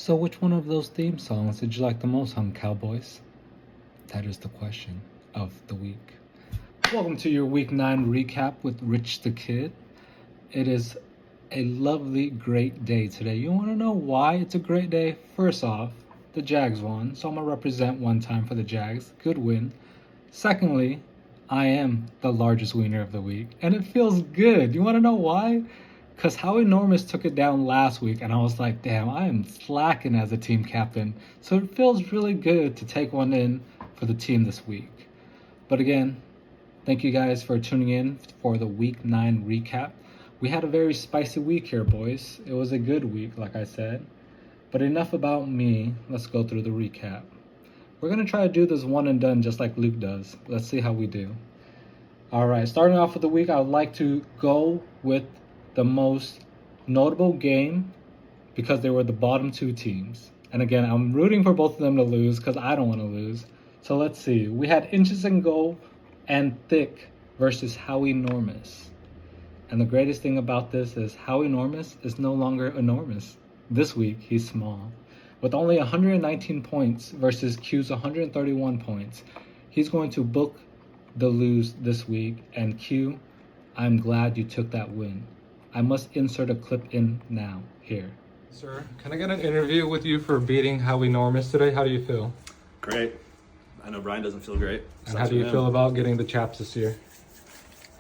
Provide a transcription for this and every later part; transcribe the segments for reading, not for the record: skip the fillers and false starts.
So which one of those theme songs did you like the most on Cowboys? That is the question of the week. Welcome to your Week 9 recap with Rich the Kid. It is a lovely, great day today. You want to know why it's a great day? First off, the Jags won, so I'm going to represent one time for the Jags. Good win. Secondly, I am the largest winner of the week, and it feels good. You want to know why? Because How Enormous took it down last week, and I was like, damn, I am slacking as a team captain. So it feels really good to take one in for the team this week. But again, thank you guys for tuning in for the Week 9 recap. We had a very spicy week here, boys. It was a good week, like I said. But enough about me. Let's go through the recap. We're going to try to do this one and done just like Luke does. Let's see how we do. All right, starting off with the week, I would like to go with the most notable game because they were the bottom two teams. And again, I'm rooting for both of them to lose because I don't want to lose. So let's see. We had Inches and Go and Thick versus How Enormous. And the greatest thing about this is How Enormous is no longer enormous. This week, he's small. With only 119 points versus Q's 131 points, he's going to book the lose this week. And Q, I'm glad you took that win. I must insert a clip in now, here. Sir, can I get an interview with you for beating How Enormous today? How do you feel? Great. I know Brian doesn't feel great. And how do you feel about getting the chaps this year?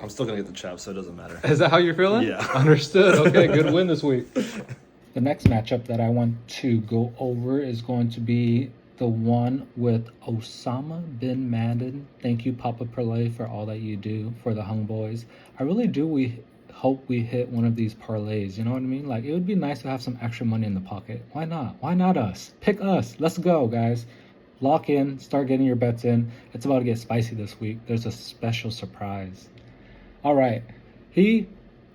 I'm still going to get the chaps, so it doesn't matter. Is that how you're feeling? Yeah. Understood. Okay, good win this week. The next matchup that I want to go over is going to be the one with Osama bin Laden. Thank you, Papa Perlay, for all that you do for the Hung Boys. I really do hope we hit one of these parlays. You know what I mean? Like, it would be nice to have some extra money in the pocket. Why not? Why not us? Pick us. Let's go, guys. Lock in. Start getting your bets in. It's about to get spicy this week. There's a special surprise. All right. He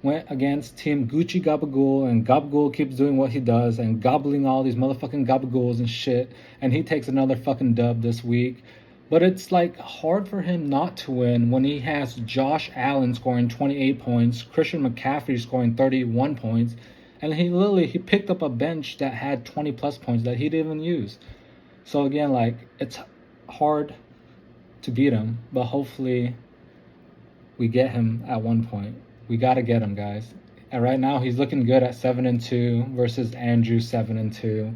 went against Team Gucci Gabagool, and Gabagool keeps doing what he does and gobbling all these motherfucking Gabagools and shit, and he takes another fucking dub this week. But it's like hard for him not to win when he has Josh Allen scoring 28 points, Christian McCaffrey scoring 31 points, and he picked up a bench that had 20 plus points that he didn't even use. So again, like, it's hard to beat him, but hopefully we get him at one point. We got to get him, guys. And right now he's looking good at 7-2 versus Andrew 7-2.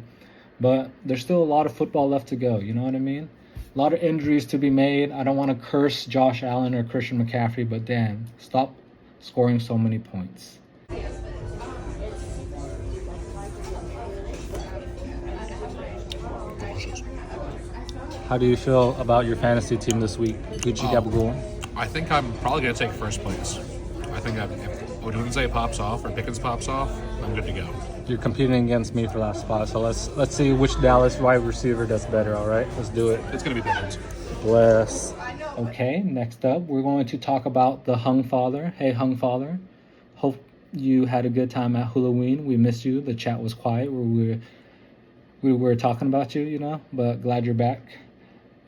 But there's still a lot of football left to go, you know what I mean? A lot of injuries to be made. I don't want to curse Josh Allen or Christian McCaffrey, but damn, stop scoring so many points. How do you feel about your fantasy team this week, Gucci Gabagool? I think I'm probably going to take first place. I think if Odunze pops off or Pickens pops off, I'm good to go. You're competing against me for last spot, so let's see which Dallas wide receiver does better, all right? Let's do it. It's going to be Pickens. Bless. Okay, next up, we're going to talk about the Hung Father. Hey, Hung Father. Hope you had a good time at Halloween. We missed you. The chat was quiet. We were talking about you, you know, but glad you're back.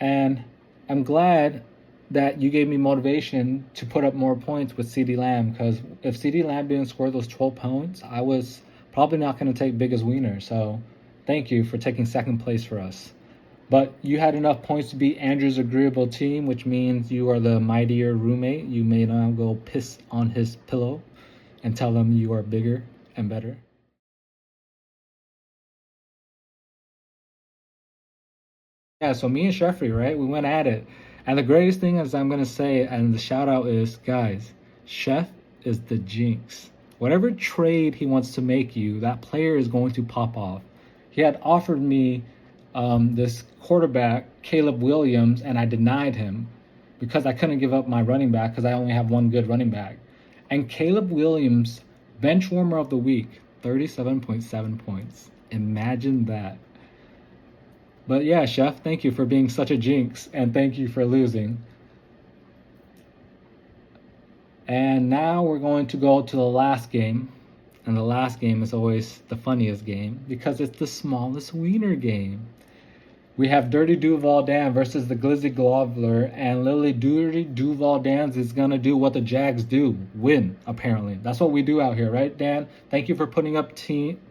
And I'm glad that you gave me motivation to put up more points with CeeDee Lamb, because if CeeDee Lamb didn't score those 12 points, I was probably not going to take Big as Wiener. So thank you for taking second place for us. But you had enough points to beat Andrew's agreeable team, which means you are the mightier roommate. You may now go piss on his pillow and tell him you are bigger and better. Yeah, so me and Sheffrey, right? We went at it. And the greatest thing is I'm going to say, and the shout out is, guys, Chef is the jinx. Whatever trade he wants to make you, that player is going to pop off. He had offered me this quarterback, Caleb Williams, and I denied him because I couldn't give up my running back because I only have one good running back. And Caleb Williams, bench warmer of the week, 37.7 points. Imagine that. But yeah, Chef, thank you for being such a jinx, and thank you for losing. And now we're going to go to the last game. And the last game is always the funniest game because it's the smallest wiener game. We have Dirty Duval Dan versus the Glizzy Gloveler, and Lily Dirty Duval Dan's is going to do what the Jags do, win, apparently. That's what we do out here, right, Dan? Thank you for putting up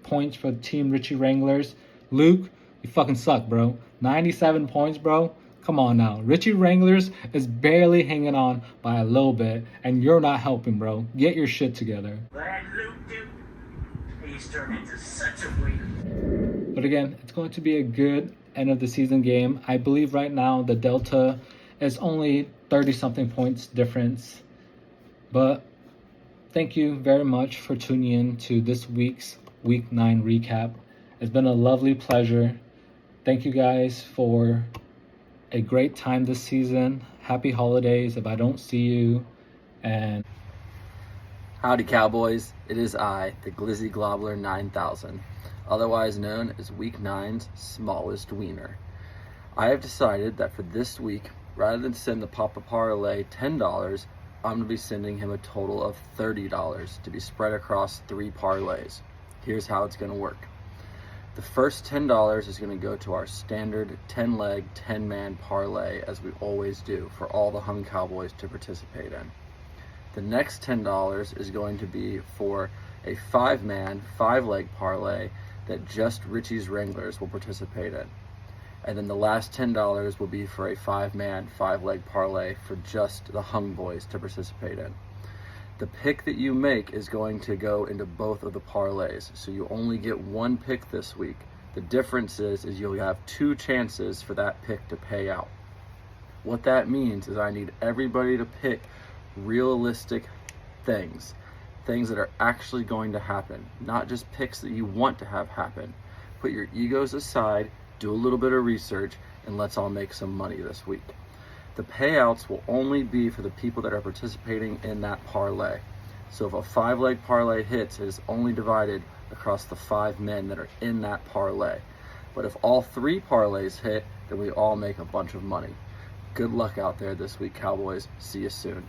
points for Team Richie Wranglers. Luke, you fucking suck, bro. 97 points, bro. Come on now. Richie Wranglers is barely hanging on by a little bit, and you're not helping, bro. Get your shit together. That Luke dude, he's turned into such a weird. But again, it's going to be a good end of the season game. I believe right now the Delta is only 30-something points difference. But thank you very much for tuning in to this week's Week 9 recap. It's been a lovely pleasure. Thank you guys for a great time this season. Happy holidays if I don't see you. And Howdy Cowboys, it is I, the Glizzy Globler 9000, otherwise known as Week 9's smallest wiener. I have decided that for this week, rather than send the Papa Parlay $10, I'm going to be sending him a total of $30 to be spread across 3 parlays. Here's how it's going to work. The first $10 is going to go to our standard 10-leg, 10-man parlay, as we always do, for all the hung Cowboys to participate in. The next $10 is going to be for a 5-man, 5-leg parlay that just Richie's Wranglers will participate in. And then the last $10 will be for a 5-man, 5-leg parlay for just the hung boys to participate in. The pick that you make is going to go into both of the parlays, so you only get one pick this week. The difference is you'll have 2 chances for that pick to pay out. What that means is I need everybody to pick realistic things that are actually going to happen, not just picks that you want to have happen. Put your egos aside, do a little bit of research, and let's all make some money this week. The payouts will only be for the people that are participating in that parlay. So if a 5-leg parlay hits, it is only divided across the 5 men that are in that parlay. But if all 3 parlays hit, then we all make a bunch of money. Good luck out there this week, Cowboys. See you soon.